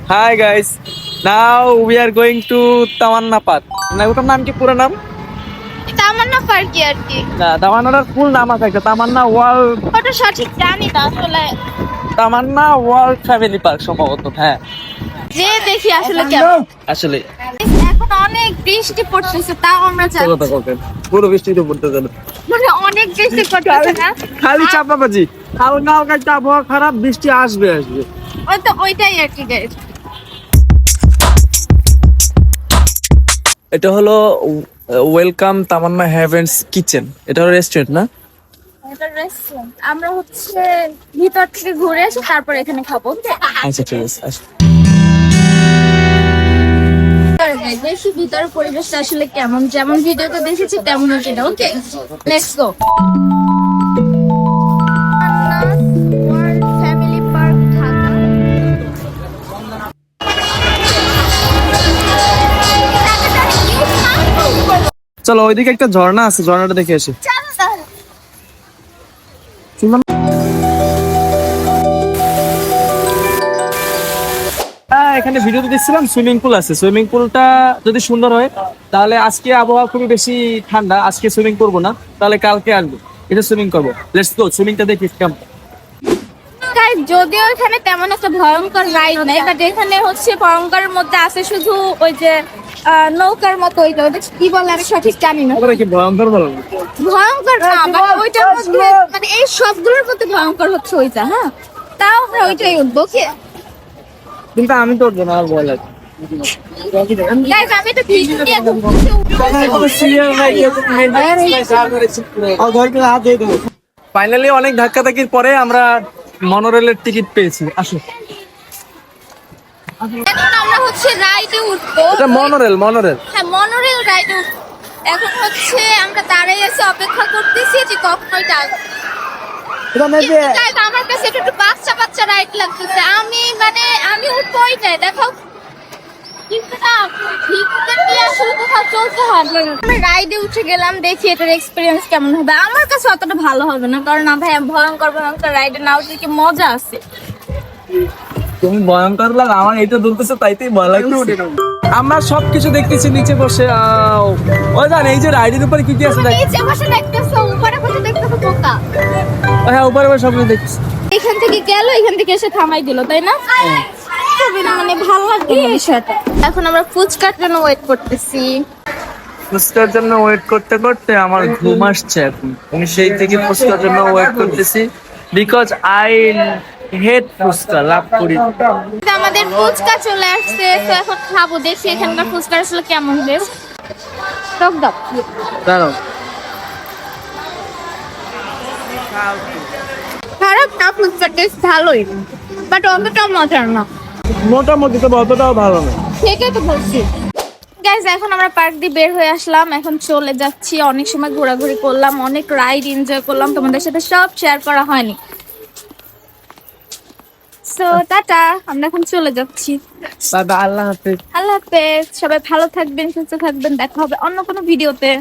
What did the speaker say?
Hi guys. Now we are going to Tamanna Park. না ওটার নাম কি পুরো নাম? তামান্না পার্ক আর কি। না তামান্নার ফুল নাম আছে একটা তামান্না ওয়ার্ল্ড ওটা সঠিক জানি না আসলে। তামান্না ওয়ার্ল্ড ফ্যামিলি পার্ক সম্ভবত হ্যাঁ। যে দেখি আসলে কেমন। আসলে এখন অনেক বৃষ্টি পড়তেছে তাও আমরা কথা যাচ্ছি। বলতেন পুরো বৃষ্টিতে পড়তে যাবে মানে অনেক বৃষ্টি পড়তেছে না? খালি চাপাবাজি হালকা হালকা একটা আবহাওয়া খারাপ বৃষ্টি আসবে ওই তো ওইটাই আর কি গাইস। এটা হলো ওয়েলকাম তামান্না হ্যাভেন্স কিচেন এটা হলো রেস্টুরেন্ট না এটা রেস্টুরেন্ট। আমরা হচ্ছে ভিতর থেকে ঘুরে এসে তারপর এখানে খাবো। আচ্ছা ঠিক আছে আসো। দেখি ভিতরের পরিবেশটা আসলে কেমন, যেমন ভিডিওতে দেখেছি তেমন সেটা। Okay let's go. Family park Dhaka. চলো ওইদিকে একটা ঝর্ণা আছে ঝর্ণাটা দেখে আসি এখানে ভিডিওতে দেখছিলাম সুইমিং পুল আছে সুইমিং পুলটা যদি সুন্দর হয় তাহলে আজকে আবহাওয়া খুবই বেশি ঠান্ডা আজকে সুইমিং করবো না তাহলে কালকে আসবো এটা সুইমিং করবো লেটস গো সুইমিংটা দেখি কেমন গাইস যদিও এখানে তেমন একটা ভয়ঙ্কর রাইড নেই, বাট এখানে হচ্ছে ভয়ঙ্করের মধ্যে আছে শুধু ওই যে নৌকার মতো ওইটা ওটা কি বলে আমি সঠিক জানি না। ওটা কি ভয়ঙ্কর বলো ভয়ঙ্কর না বাট ওইটার মধ্যে মানে এই সবগুলোর মধ্যে ভয়ঙ্কর হচ্ছে ওইটা। হ্যাঁ তাও আমরা ওইটাই উঠবো কি কিন্তু আমি তো উঠবো না আর ভয় লাগে গাইস। আমি তো ভিডিও নিয়ে ফাইনালি অনেক ধাক্কাধাক্কির পরে আমরা মনোরেলের টিকিট পেয়েছি আসো এখন আমরা হচ্ছে রাইডে উঠবো। এটা মনোরেল হ্যাঁ মনোরেল রাইডে উঠবো। এখন হচ্ছে আমরা দাঁড়াই আছি অপেক্ষা করতেছি যে কখন ওইটা আসবে। Guys, আমার কাছে এটা একটু বাচ্চা বাচ্চা রাইড লাগতেছে। আমি উঠবো ওইটাই দেখো কিন্তু না ভিতরে নিয়ে আসলে কোথাও চলতে হয়। আমি রাইডে উঠে গেলাম দেখি এটার এক্সপিরিয়েন্স কেমন হবে। আমার কাছে অতটা ভালো হবে না কারণ না ভাই ভয়ঙ্কর রাইডে না উঠলে কি মজা আছে। তুমি ভয়ঙ্কর লাগে আমার এটা দুলতেছে তাইতেই ভয় লাগছে আমরা সবকিছু দেখতেছি নিচে বসে ওই জান এই যে রাইডের উপরে কি কি আছে দেখ নিচে বসে দেখতেছো উপরে বসে দেখতেছো বোকা। হ্যাঁ উপরে বসে সবকিছু দেখতেছি এখান থেকে গেল এখান থেকে এসে থামাই দিল তাই না? খুবই মানে ভালো লাগবে বিষয়টা। এখন আমরা ফুচকার জন্য ওয়েট করতেছি। ফুচকার জন্য ওয়েট করতে করতে আমার ঘুম আসছে এখন আমি সেই থেকে ফুচকার জন্য ওয়েট করতেছি বিকজ আই হেট ফুচকা লাভ করি আমাদের ফুচকা চলে আসছে তো এখন খাবো দেখি এখানকার ফুচকা আসলে কেমন টেস্ট। টক দাও দাঁড়াও খারাপ না ফুচকার টেস্ট ভালোই বাট অতটাও মজার না। মোটামুটি তো অতটাও ভালো না সেটাই তো বলছি। গাইজ এখন আমরা পার্ক দিয়ে বের হয়ে আসলাম, এখন চলে যাচ্ছি। অনেক সময় ঘোরাঘুরি করলাম, অনেক রাইড এনজয় করলাম, তোমাদের সাথে সব শেয়ার করা হয়নি। সো টাটা, আমরা এখন চলে যাচ্ছি। দাদা আল্লাহ হাফেজ আল্লাহ হাফেজ, সবাই ভালো থাকবেন, সুস্থ থাকবেন, দেখা হবে অন্য কোনো ভিডিওতে।